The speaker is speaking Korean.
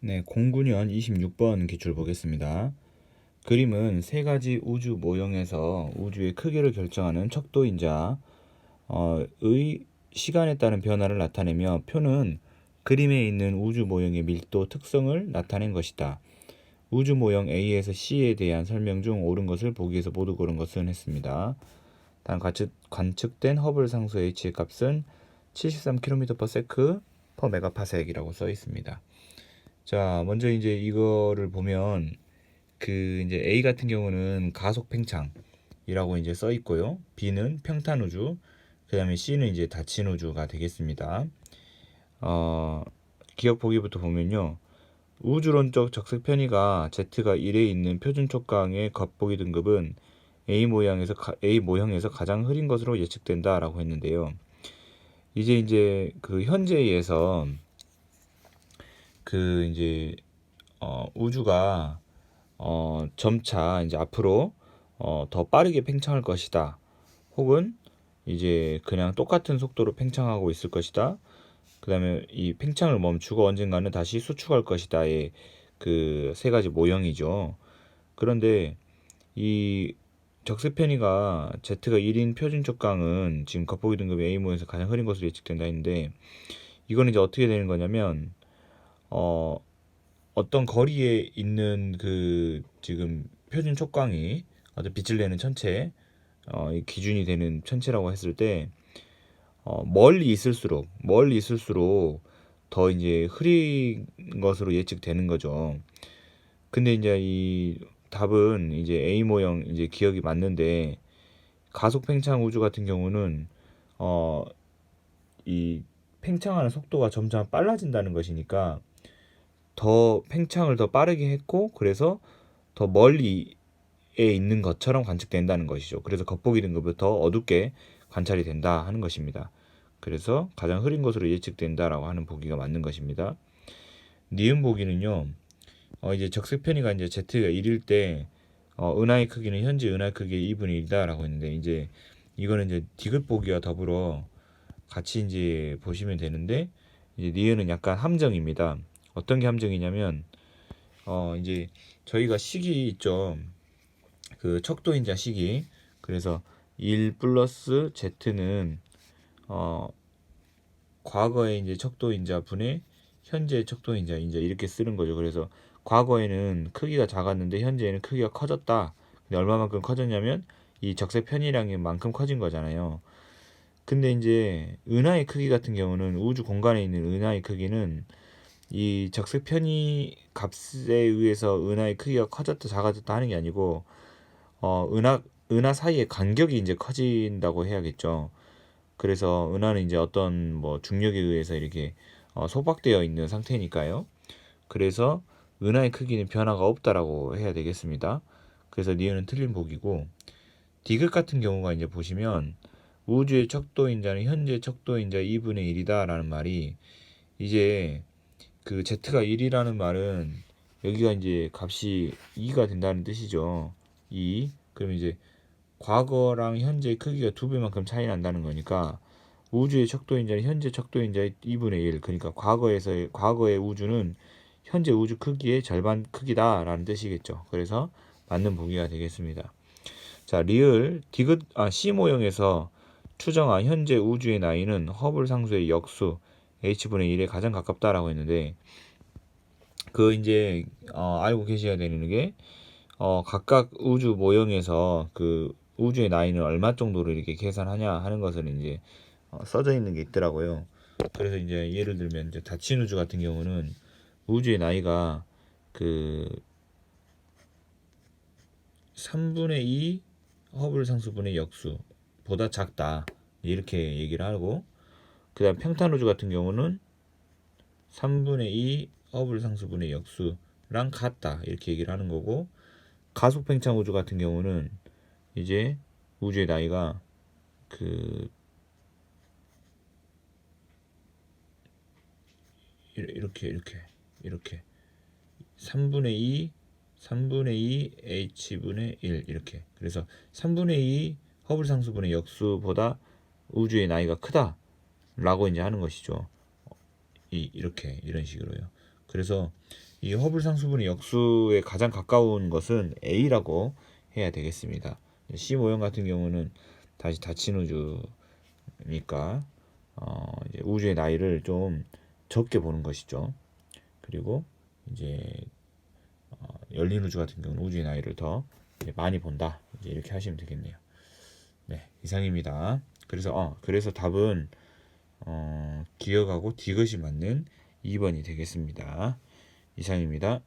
네, 09년 26번 기출 보겠습니다. 그림은 세 가지 우주 모형에서 우주의 크기를 결정하는 척도인자의 시간에 따른 변화를 나타내며 표는 그림에 있는 우주 모형의 밀도 특성을 나타낸 것이다. 우주 모형 A에서 C에 대한 설명 중 옳은 것을 보기에서 모두 고른 것은 했습니다. 다음 관측된 허블 상수 H의 값은 73km/s/메가파섹이라고 써 있습니다. 자, 먼저 이제 이거를 보면 이제 A 같은 경우는 가속 팽창이라고 이제 써 있고요. B는 평탄 우주, 그다음에 C는 이제 닫힌 우주가 되겠습니다. 기억 보기부터 보면요. 우주론적 적색 편의가 Z가 1에 있는 표준 촉각의 겉보기 등급은 A 모형에서 가장 흐린 것으로 예측된다라고 했는데요. 이제 그 현재에서 이제 우주가 점차 이제 앞으로 더 빠르게 팽창할 것이다. 혹은 이제 그냥 똑같은 속도로 팽창하고 있을 것이다. 그다음에 이 팽창을 멈추고 언젠가는 다시 수축할 것이다의 그 세 가지 모형이죠. 그런데 이 적색 편의가 Z가 1인 표준 촉각은 지금 겉보기 등급의 A 모형에서 가장 흐린 것으로 예측된다 했는데 이거는 이제 어떻게 되는 거냐면 어떤 거리에 있는 그 지금 표준 촉광이 어떤 빛을 내는 천체 이 기준이 되는 천체라고 했을 때 멀리 있을수록 더 이제 흐린 것으로 예측되는 거죠. 근데 이제 이 답은 이제 A 모형 이제 기억이 맞는데 가속 팽창 우주 같은 경우는 이 팽창하는 속도가 점점 빨라진다는 것이니까 더 팽창을 더 빠르게 했고 그래서 더 멀리에 있는 것처럼 관측된다는 것이죠. 그래서 겉보기 등급이 더 어둡게 관찰이 된다 하는 것입니다. 그래서 가장 흐린 것으로 예측된다라고 하는 보기가 맞는 것입니다. 니은 보기는요. 이제 적색 편의가 이제 Z가 1일 때 은하의 크기는 현재 은하의 크기의 2분의 1이다라고 했는데 이제 이거는 이제 디귿 보기와 더불어 같이 이제 보시면 되는데 이제 니은은 약간 함정입니다. 어떤 게 함정이냐면 이제 저희가 식이 있죠. 그 척도인자 식이. 그래서 1 플러스 Z는 과거의 이제 척도인자 분의 현재의 척도인자 이제 이렇게 쓰는 거죠. 그래서 과거에는 크기가 작았는데 현재에는 크기가 커졌다. 근데 얼마만큼 커졌냐면 이 적색 편이량이 만큼 커진 거잖아요. 근데 이제 은하의 크기 같은 경우는 우주 공간에 있는 은하의 크기는 이 적색 편이 값에 의해서 은하의 크기가 커졌다 작아졌다 하는 게 아니고 은하 사이의 간격이 이제 커진다고 해야겠죠. 그래서 은하는 이제 어떤 뭐 중력에 의해서 이렇게 소박되어 있는 상태니까요. 그래서 은하의 크기는 변화가 없다라고 해야 되겠습니다. 그래서 니은은 틀린 보기고 디귿 같은 경우가 이제 보시면 우주의 척도인자는 현재 척도인자 2분의 1이다라는 말이 이제 그 Z가 1이라는 말은 여기가 이제 값이 2가 된다는 뜻이죠. 2. 그럼 이제 과거랑 현재 크기가 2배만큼 차이 난다는 거니까 우주의 척도인자는 현재 척도인자의 2분의 1. 그러니까 과거의 우주는 현재 우주 크기의 절반 크기다라는 뜻이겠죠. 그래서 맞는 보기가 되겠습니다. 자, C 모형에서 추정한 현재 우주의 나이는 허블 상수의 역수 h분의 1에 가장 가깝다라고 했는데 그 이제 알고 계셔야 되는 게 각각 우주 모형에서 그 우주의 나이는 얼마 정도로 이렇게 계산하냐 하는 것을 이제 써져 있는 게 있더라고요. 그래서 이제 예를 들면 이제 닫힌 우주 같은 경우는 우주의 나이가 그 3분의 2 허블 상수분의 역수보다 작다 이렇게 얘기를 하고 그다음 평탄 우주 같은 경우는 3분의 2 허블 상수분의 역수랑 같다 이렇게 얘기를 하는 거고 가속 팽창 우주 같은 경우는 이제 우주의 나이가 그 이렇게 3분의 2 h분의 1 이렇게 그래서 3분의 2 허블 상수분의 역수보다 우주의 나이가 크다 라고 이제 하는 것이죠. 이렇게 이런 식으로요. 그래서 이 허블 상수분의 역수에 가장 가까운 것은 A라고 해야 되겠습니다. C 모형 같은 경우는 다시 닫힌 우주니까 이제 우주의 나이를 좀 적게 보는 것이죠. 그리고 이제 열린 우주 같은 경우는 우주의 나이를 더 많이 본다. 이제 이렇게 하시면 되겠네요. 네, 이상입니다. 그래서 답은 기억하고 디귿이 맞는 2번이 되겠습니다. 이상입니다.